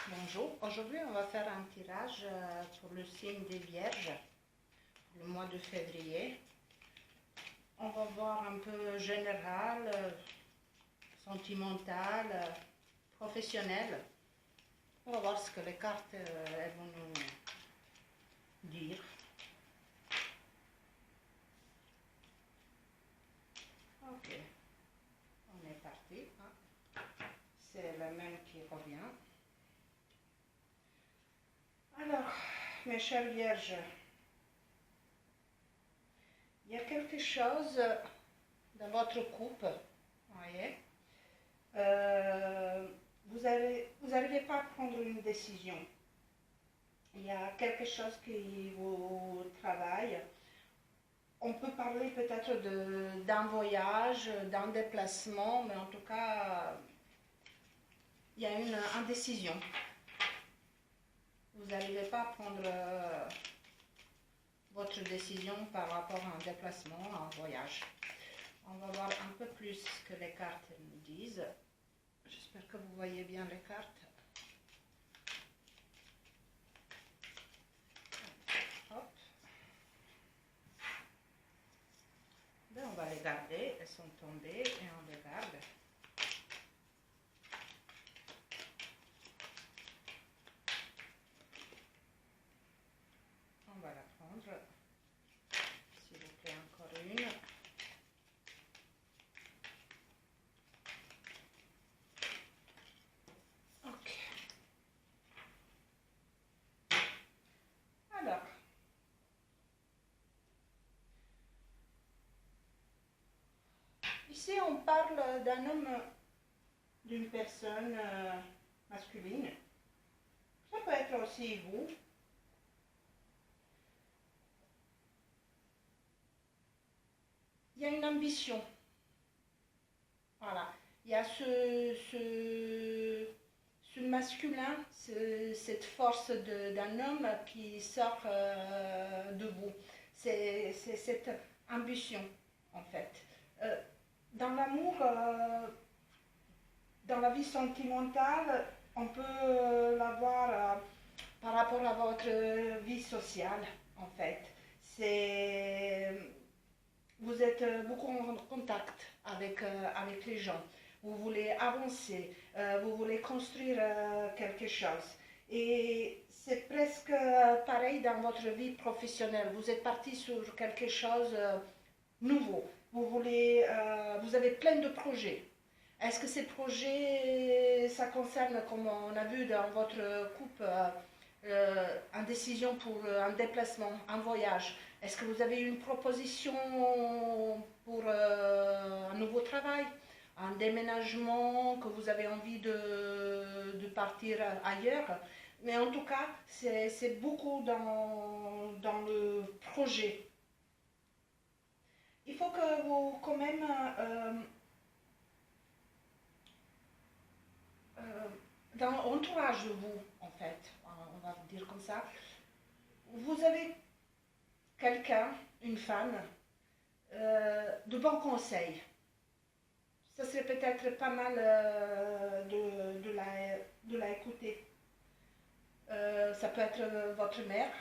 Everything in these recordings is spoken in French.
Bonjour, aujourd'hui on va faire un tirage pour le signe des Vierges, le mois de février. On va voir un peu général, sentimental, professionnel. On va voir ce que les cartes elles vont nous dire. Ok, on est parti. C'est le même qui revient. Alors, mes chères Vierges, il y a quelque chose dans votre couple, voyez. Vous n'arrivez pas à prendre une décision. Il y a quelque chose qui vous travaille. On peut parler peut-être d'un voyage, d'un déplacement, mais en tout cas, il y a une indécision. Vous n'arrivez pas à prendre votre décision par rapport à un déplacement, à un voyage. On va voir un peu plus ce que les cartes nous disent. J'espère que vous voyez bien les cartes. Hop. Ben, on va les garder. Elles sont tombées et on les garde. On va la prendre. S'il vous plaît, encore une. Ok. Alors. Ici, on parle d'un homme, d'une personne masculine. Ça peut être aussi vous. Il y a une ambition. Voilà. Il y a ce masculin, cette force d'un homme qui sort de vous. C'est cette ambition, en fait. Dans l'amour, dans la vie sentimentale, on peut l'avoir par rapport à votre vie sociale, en fait. Vous êtes beaucoup en contact avec les gens. Vous voulez avancer, vous voulez construire quelque chose. Et c'est presque pareil dans votre vie professionnelle. Vous êtes parti sur quelque chose nouveau. Vous avez plein de projets. Est-ce que ces projets, ça concerne, comme on a vu dans votre couple, une décision pour un déplacement, un voyage? Est-ce que vous avez une proposition pour un nouveau travail, un déménagement, que vous avez envie de partir ailleurs? Mais en tout cas, c'est beaucoup dans le projet. Il faut que vous, quand même, dans l'entourage de vous, en fait, on va dire comme ça, vous avez quelqu'un, une femme, de bons conseils. Ça serait peut-être pas mal de la écouter. Ça peut être votre mère,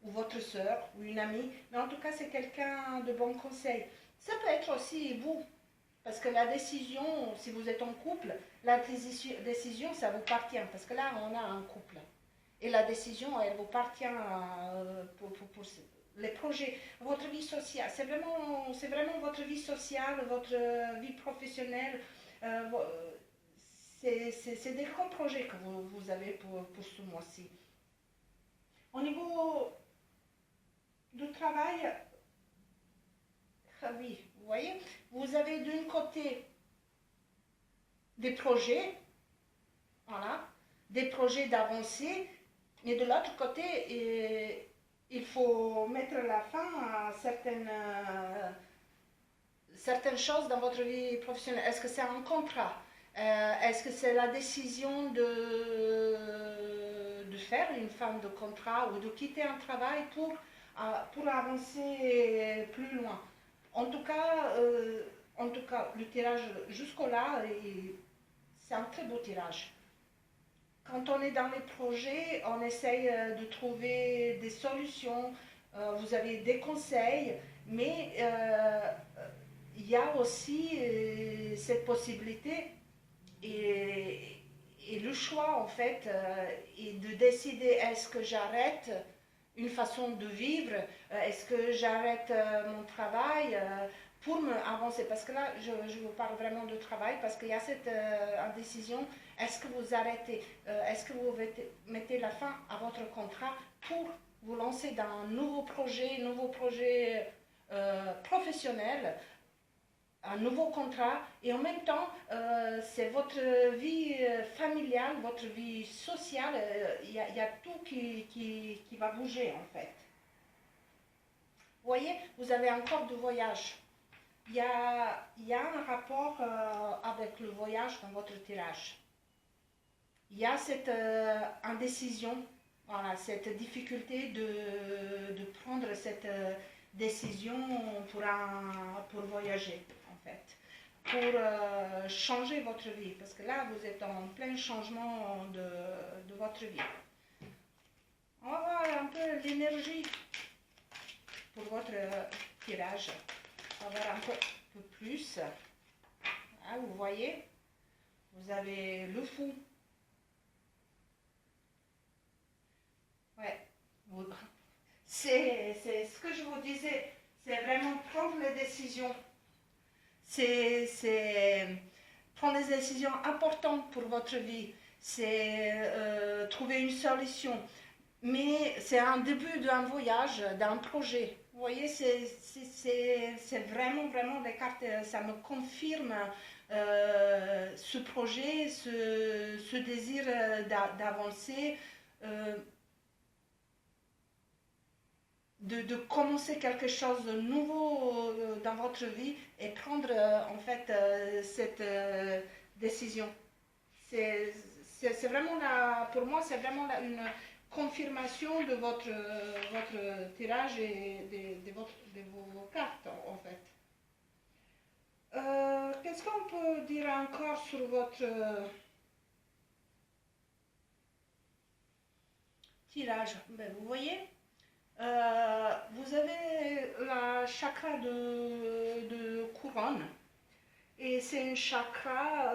ou votre soeur, ou une amie, mais en tout cas, c'est quelqu'un de bons conseils. Ça peut être aussi vous, parce que la décision, si vous êtes en couple, la décision, ça vous appartient, parce que là, on a un couple. Et la décision, elle vous appartient pour les projets, votre vie sociale. C'est vraiment votre vie sociale, votre vie professionnelle. Euh, c'est des grands projets que vous avez pour ce mois-ci. Au niveau du travail, ah oui, vous voyez, vous avez d'un côté des projets, voilà, des projets d'avancée, mais de l'autre côté, il faut mettre la fin à certaines choses dans votre vie professionnelle. Est-ce que c'est un contrat? Est-ce que c'est la décision de faire une fin de contrat ou de quitter un travail pour avancer plus loin? En tout cas, le tirage jusqu'au là, c'est un très beau tirage. quand on est dans les projets, on essaye de trouver des solutions, vous avez des conseils, mais il y a aussi cette possibilité et, et le choix en fait est de décider est-ce que j'arrête une façon de vivre, est-ce que j'arrête mon travail pour me avancer, parce que là je vous parle vraiment de travail, parce qu'il y a cette indécision, est-ce que vous arrêtez, est-ce que vous mettez la fin à votre contrat pour vous lancer dans un nouveau projet professionnel, un nouveau contrat, et en même temps, c'est votre vie familiale, votre vie sociale, il y a tout qui va bouger en fait. Vous voyez, vous avez encore de voyage. Il y a un rapport avec le voyage dans votre tirage. Il y a cette indécision, voilà, cette difficulté de prendre cette décision pour voyager, en fait, pour changer votre vie, parce que là, vous êtes en plein changement de votre vie. On va voir un peu l'énergie pour votre tirage. On va voir un peu plus. Ah, vous voyez, vous avez le fou. Ouais. C'est ce que je vous disais, c'est vraiment prendre les décisions. C'est prendre des décisions importantes pour votre vie. C'est trouver une solution. Mais c'est un début d'un voyage, d'un projet. Vous voyez, c'est vraiment, vraiment des cartes, ça me confirme ce projet, ce désir d'avancer. De commencer quelque chose de nouveau dans votre vie et prendre en fait cette décision. C'est vraiment pour moi, c'est vraiment une confirmation de votre tirage et de vos cartes en fait. Qu'est-ce qu'on peut dire encore sur votre tirage? Ben, vous voyez, vous avez la chakra de couronne et c'est un chakra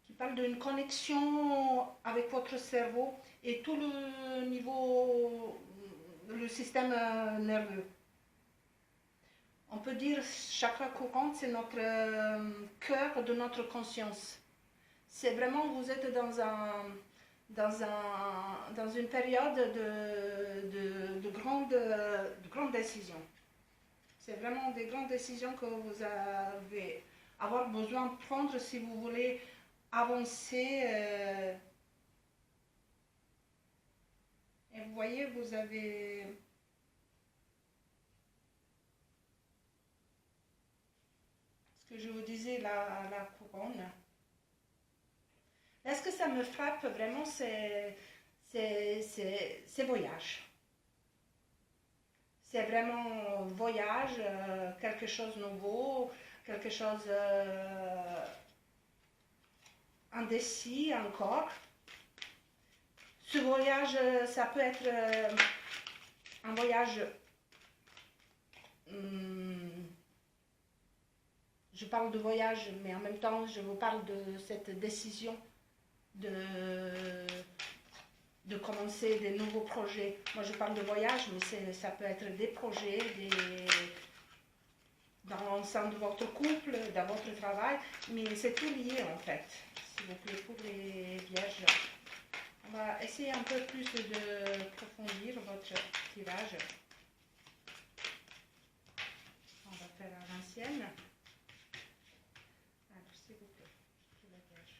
qui parle d'une connexion avec votre cerveau et tout le niveau, le système nerveux. On peut dire chakra couronne, c'est notre cœur de notre conscience. C'est vraiment, vous êtes dans une période de grandes décisions. C'est vraiment des grandes décisions que vous allez avoir besoin de prendre si vous voulez avancer. Et vous voyez, vous avez ce que je vous disais, la couronne. Est-ce que ça me frappe vraiment, ces voyages. C'est vraiment voyage, quelque chose de nouveau, quelque chose indécis encore. Ce voyage, ça peut être un voyage, je parle de voyage, mais en même temps, je vous parle de cette décision de commencer des nouveaux projets. Moi, je parle de voyage, mais ça peut être des projets, dans l'ensemble de votre couple, dans votre travail, mais c'est tout lié en fait, s'il vous plaît, pour les vierges. On va essayer un peu plus de approfondir votre tirage. On va faire à l'ancienne. Alors, s'il vous plaît, pour la vierge.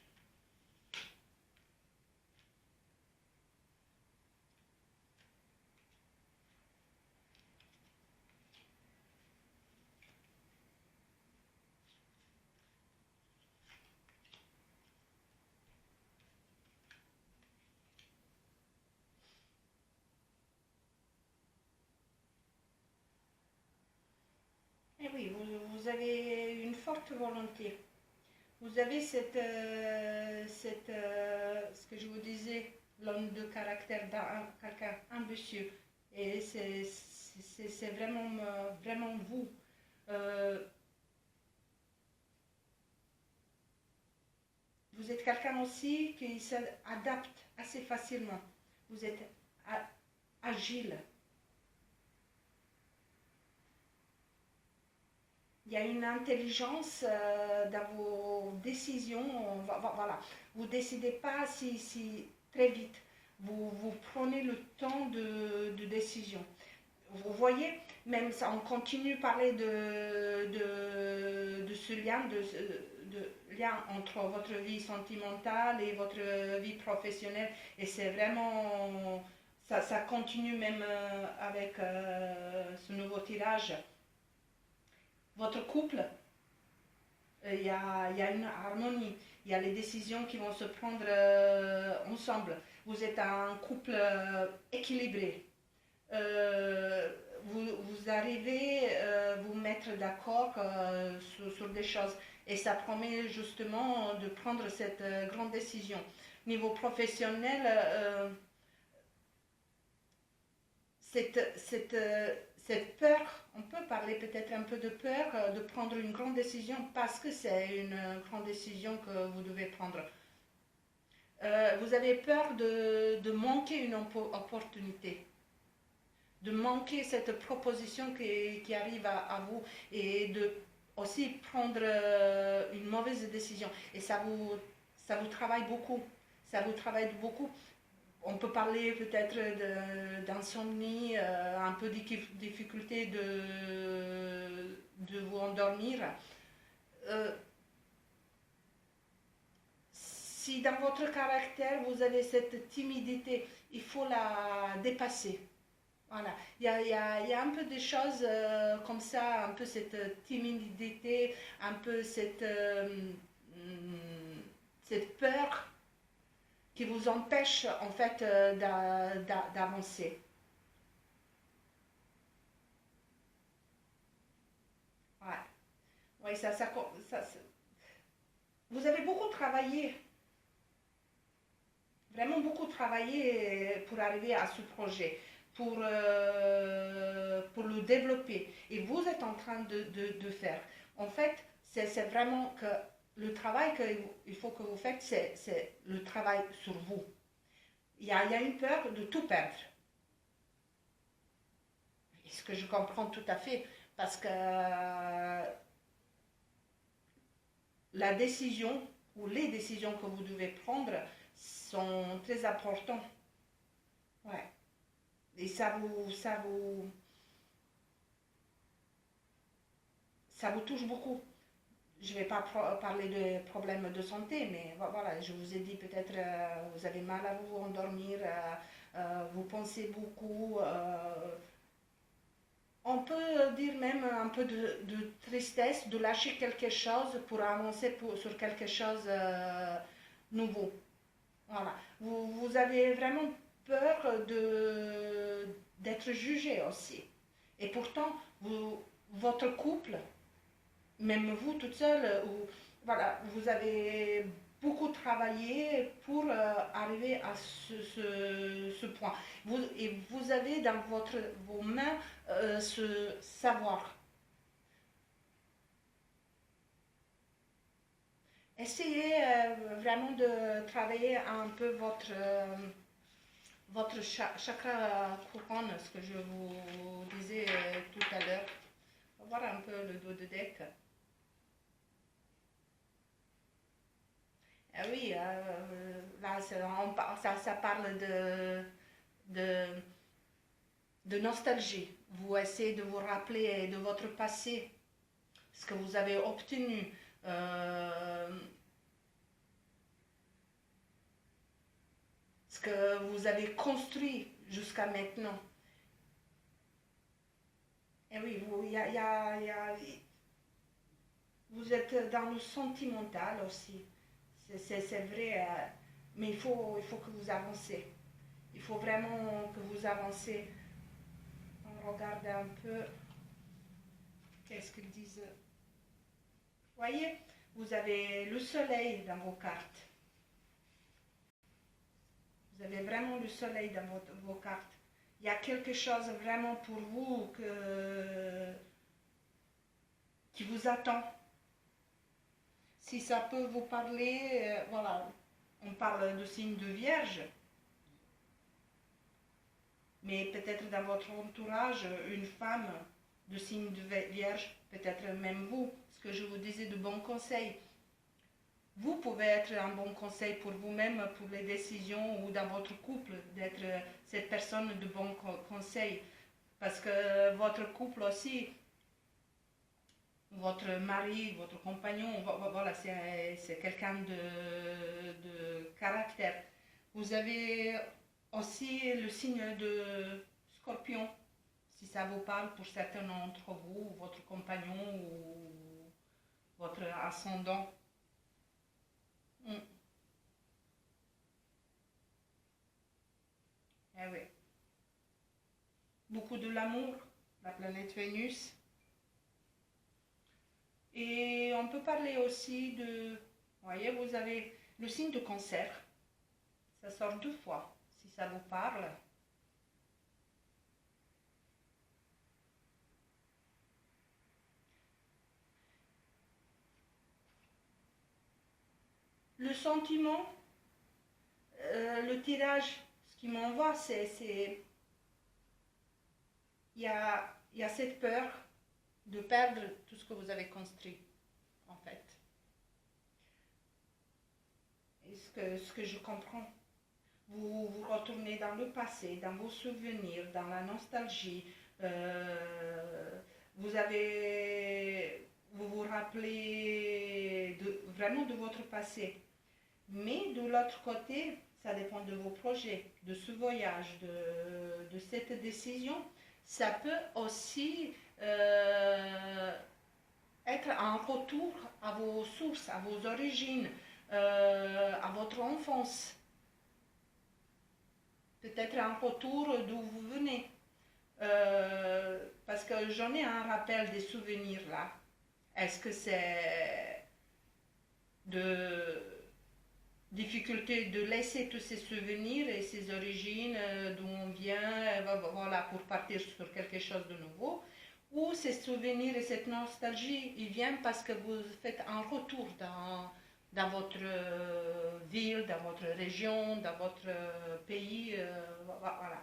Eh oui, vous avez une forte volonté. Vous avez ce que je vous de caractère, quelqu'un ambitieux. Et c'est vraiment, vraiment vous. Euh, vous êtes quelqu'un aussi qui s'adapte assez facilement. Vous êtes agile. Il y a une intelligence dans vos décisions. Voilà. Vous ne décidez pas si très vite. Vous prenez le temps de décision. Vous voyez, même ça, on continue à parler de ce lien, de lien entre votre vie sentimentale et votre vie professionnelle. Et c'est vraiment, ça continue même avec ce nouveau tirage. Votre couple, il y a une harmonie, il y a les décisions qui vont se prendre ensemble. Vous êtes un couple équilibré. Euh, vous arrivez à vous mettre d'accord sur des choses et ça promet justement de prendre cette grande décision. Niveau professionnel, cette peur, on peut parler peut-être un peu de peur de prendre une grande décision parce que c'est une grande décision que vous devez prendre. Vous avez peur de manquer une opportunité, de manquer cette proposition qui arrive à vous et de aussi prendre une mauvaise décision. Et ça vous travaille beaucoup. Ça vous travaille beaucoup. On peut parler peut-être d'insomnie, un peu de difficulté de vous endormir. Euh, si dans votre caractère vous avez cette timidité, il faut la dépasser. Voilà, il y a un peu des choses comme ça, un peu cette timidité, un peu cette peur qui vous empêche en fait d'avancer. Ouais. Ouais, vous avez beaucoup travaillé, vraiment beaucoup travaillé pour arriver à ce projet, pour le développer. Et vous êtes en train de faire. En fait, c'est vraiment que le travail qu'il faut que vous faites, c'est le travail sur vous. Il y a une peur de tout perdre. Et ce que je comprends tout à fait, parce que la décision ou les décisions que vous devez prendre sont très importantes. Ouais. Et ça vous touche beaucoup. Je ne vais pas parler de problèmes de santé, mais voilà, je vous ai dit peut-être vous avez mal à vous endormir, vous pensez beaucoup. On peut dire même un peu de tristesse, de lâcher quelque chose pour avancer sur quelque chose nouveau. Voilà. Vous avez vraiment peur d'être jugé aussi. Et pourtant, votre couple, même vous toute seule, voilà, vous avez beaucoup travaillé pour arriver à ce point. Et vous avez dans vos mains ce savoir. Essayez vraiment de travailler un peu votre chakra couronne, ce que je vous disais tout à l'heure. On va voir un peu le dos de deck. Ah oui, là, ça parle de, de nostalgie. Vous essayez de vous rappeler de votre passé, ce que vous avez obtenu, ce que vous avez construit jusqu'à maintenant. Et oui, vous êtes dans le sentimental aussi. C'est vrai, mais il faut que vous avancez. Il faut vraiment que vous avancez. On regarde un peu qu'est-ce qu'ils disent. Voyez, vous avez le soleil dans vos cartes. Vous avez vraiment le soleil dans vos cartes. Il y a quelque chose vraiment pour vous qui vous attend. Si ça peut vous parler, voilà, on parle de signe de Vierge, mais peut-être dans votre entourage, une femme de signe de Vierge, peut-être même vous, ce que je vous disais de bons conseils. Vous pouvez être un bon conseil pour vous-même, pour les décisions ou dans votre couple, d'être cette personne de bons conseils. Parce que votre couple aussi, votre mari, votre compagnon, voilà, c'est quelqu'un de caractère. Vous avez aussi le signe de Scorpion, si ça vous parle pour certains d'entre vous, votre compagnon ou votre ascendant. Eh oui. Beaucoup de l'amour, la planète Vénus. Et on peut parler aussi de, vous voyez, vous avez le signe de Cancer. Ça sort 2 fois, si ça vous parle. Le sentiment, le tirage, ce qui m'envoie, il y a cette peur de perdre tout ce que vous avez construit, en fait. Et ce que je comprends, vous retournez dans le passé, dans vos souvenirs, dans la nostalgie. Vous vous rappelez vraiment de votre passé. Mais de l'autre côté, ça dépend de vos projets, de ce voyage, de cette décision. Ça peut aussi être un retour à vos sources, à vos origines, à votre enfance. Peut-être un retour d'où vous venez. Parce que j'en ai un rappel des souvenirs là. Est-ce que c'est de difficulté de laisser tous ces souvenirs et ces origines, d'où on vient, voilà, pour partir sur quelque chose de nouveau, ou ces souvenirs et cette nostalgie, ils viennent parce que vous faites un retour dans votre ville, dans votre région, dans votre pays, voilà.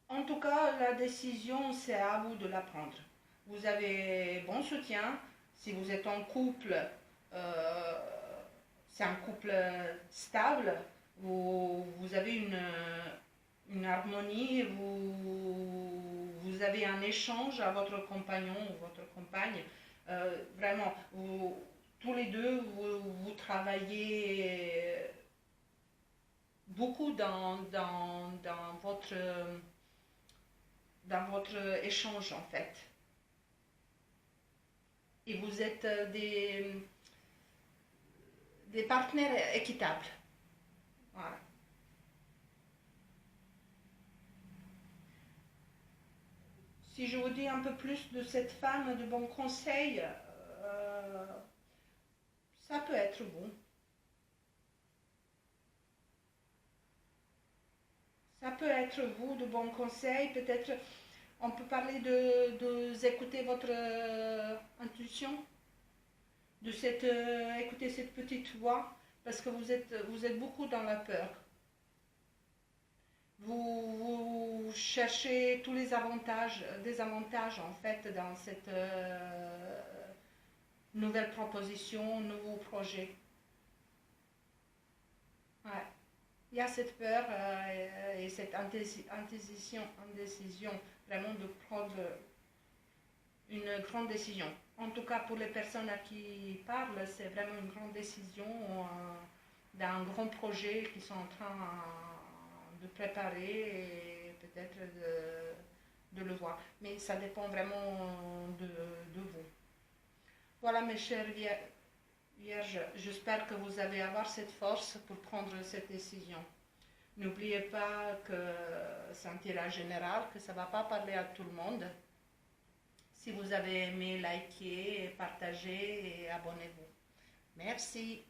En tout cas, la décision, c'est à vous de la prendre. Vous avez bon soutien. Si vous êtes en couple, euh, c'est un couple stable, vous avez une harmonie, vous avez un échange à votre compagnon ou votre compagne. Vraiment, tous les deux, vous travaillez beaucoup dans votre échange en fait. Et vous êtes des partenaires équitables. Voilà. Si je vous dis un peu plus de cette femme de bons conseils, ça peut être vous. Ça peut être vous de bons conseils. Peut-être on peut parler écouter votre intuition, de écouter cette petite voix, parce que vous êtes beaucoup dans la peur. Vous cherchez tous les désavantages en fait dans cette nouvelle proposition, nouveau projet. Ouais. Il y a cette peur et cette indécision vraiment de prendre une grande décision. En tout cas, pour les personnes à qui ils parlent, c'est vraiment une grande décision d'un grand projet qu'ils sont en train de préparer et peut-être de le voir. Mais ça dépend vraiment de vous. Voilà, mes chers Vierges, j'espère que vous allez avoir cette force pour prendre cette décision. N'oubliez pas que c'est un tirage général, que ça ne va pas parler à tout le monde. Si vous avez aimé, likez, partagez et abonnez-vous. Merci.